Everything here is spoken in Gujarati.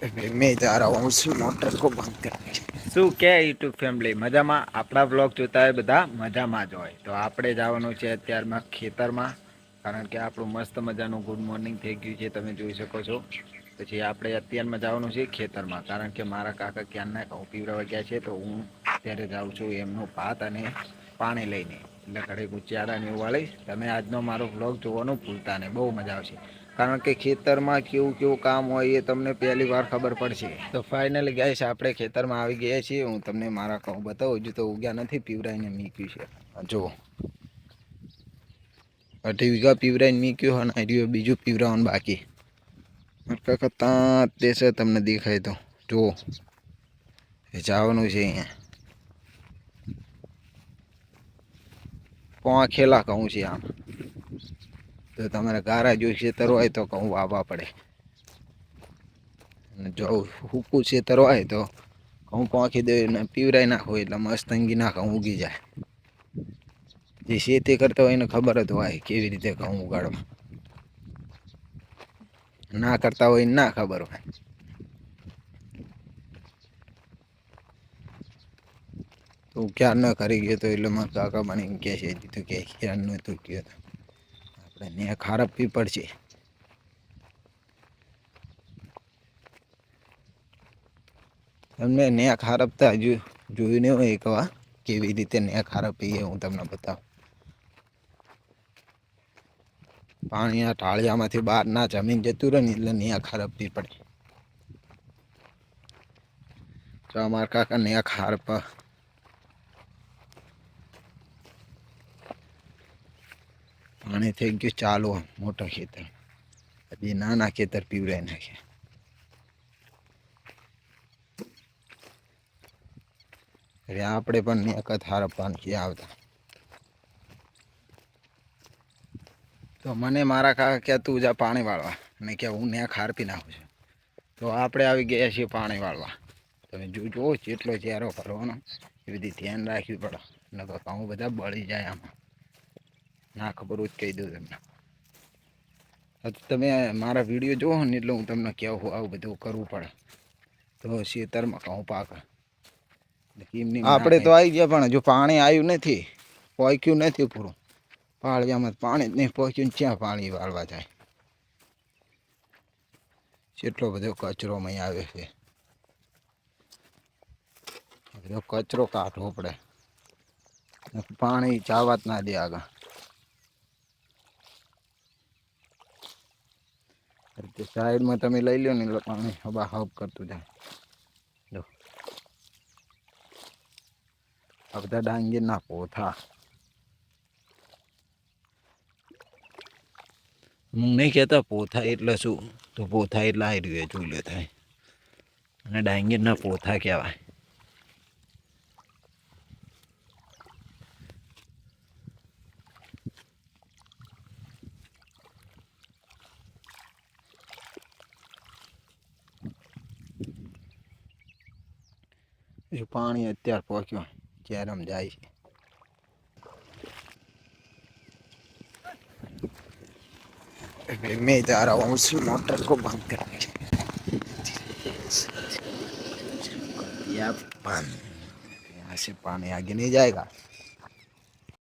मैं जा रहा हूँ उस मोटर को बंद करने। શું કે યુટ્યુબ ફેમિલી મજામાં? આપણા બ્લોગ જોતા હોય બધા મજામાં જ હોય. તો આપણે જવાનું છે અત્યારમાં ખેતરમાં, કારણ કે આપણું મસ્ત મજાનું ગુડ મોર્નિંગ થઈ ગયું છે, તમે જોઈ શકો છો. પછી આપણે અત્યારમાં જવાનું છે ખેતરમાં, કારણ કે મારા કાકા ક્યાંના ઘઉં પીવડાવવા ગયા છે, તો હું અત્યારે જાઉં છું એમનું ભાત અને પાણી લઈને. એટલે ઘરે ગુચિયાડા ને એવું વાળી. તમે આજનો મારો બ્લોગ જોવાનું ભૂલતા નહીં, બહુ મજા આવશે. કારણ કે ખેતરમાં કેવું કેવું કામ હોય એ તમને પહેલી વાર ખબર પડશે. તો ફાઇનલી ગાઈસ આપણે ખેતરમાં આવી ગયા છીએ. હું તમને મારા ઘઉં બતાવું, હજુ તો ઉગ્યા નથી, પીવરાઈને મીક્યું છે. જુઓ 8 વીઘા પીવરાઈને મીક્યું અને બીજું પીવરાવાનું બાકી. કાકા ત્યાં દેશે તમને દેખાય તો જુઓ, એ જવાનું છે અહીંયા. પોંખેલા ઘઉં છે આમ. તો તમારે ગારા જોઈ ખેતર હોય તો ઘઉં વાવવા પડે. જો સૂકું ખેતર હોય તો ઘઉં પોંખી દે ને પીવરાઈ નાખો એટલે મસ્ત અંગી ના ઘઉં ઉગી જાય. જે ખેતી કરતા હોય એને ખબર જ હોય કેવી રીતે ઘઉં ઉગાડવા. ના કરતા હોય ના ખબર હોય. તો ક્યાર ન કરી ગયો તો એટલે મારા કાકા મને એમ કહે છે તું કે ક્યાર નહોતું ગયો તો આપણે ને ખારપવી પડશે. તમને નેક હારપતા હજુ જોયું નહીં હોય એકવાર કેવી રીતે નેક હારપીએ હું તમને બતાવું. પાણી આ ટાળિયામાંથી બહાર ના જમીન જતું રહે ને એટલે નેક હારપવી પડે. તો અમારા કાકા નેક હારપા. પાણી થઈ ગયું ચાલુ મોટા ખેતર, હજી નાના ખેતર પીવરાઈ નાખ્યા. એટલે આપણે પણ નેક જ હારપવાનું છે આવતા. તો મને મારા કાકા કે તું જા પાણી વાળવા, અને કે હું નેક હારપી નાખું છું. તો આપણે આવી ગયા છીએ પાણી વાળવા. તમે જુઓ જેટલો ચહેરો કરવાનો એ બધી ધ્યાન રાખવી પડે, નકર ઘઉં બધા બળી જાય આમાં. ના ખબર હોય કહી દઉં તમને. તમે મારા વિડીયો જોવો ને એટલે હું તમને કહેવું આવું બધું કરવું પડે તો ખેતરમાં ઘઉં પાકે. આપણે તો આવી ગયા પણ હજુ પાણી આવ્યું નથી, પોક્યું નથી પૂરું. પાળિયામાં પાણી જ નહીં પહોંચ્યું, ક્યાં પાણી વાળવા જાય. કેટલો બધો કચરો અહીં આવે છે. બધો કચરો કાઢવો પડે, પાણી જવા જ ના દે આગળ. સાઈડમાં તમે લઈ લો ને એટલે પાણી હવા હબ કરતું જાય. જો આ બધા ડાંગીરના પોથા. હું નહીં કહેતા પોથા એટલે શું, તો પોથા એટલે આવી રહ્યું જોઈ લે થાય. અને ડાંગીરના પોથા કહેવાય. એ પાણી અત્યારે પહોંચ્યું ચેરમ જાય છે. मैं जा रहा हूँ उस मोटर को बंद करने। या बंद, यहाँ से पानी आगे नहीं जाएगा।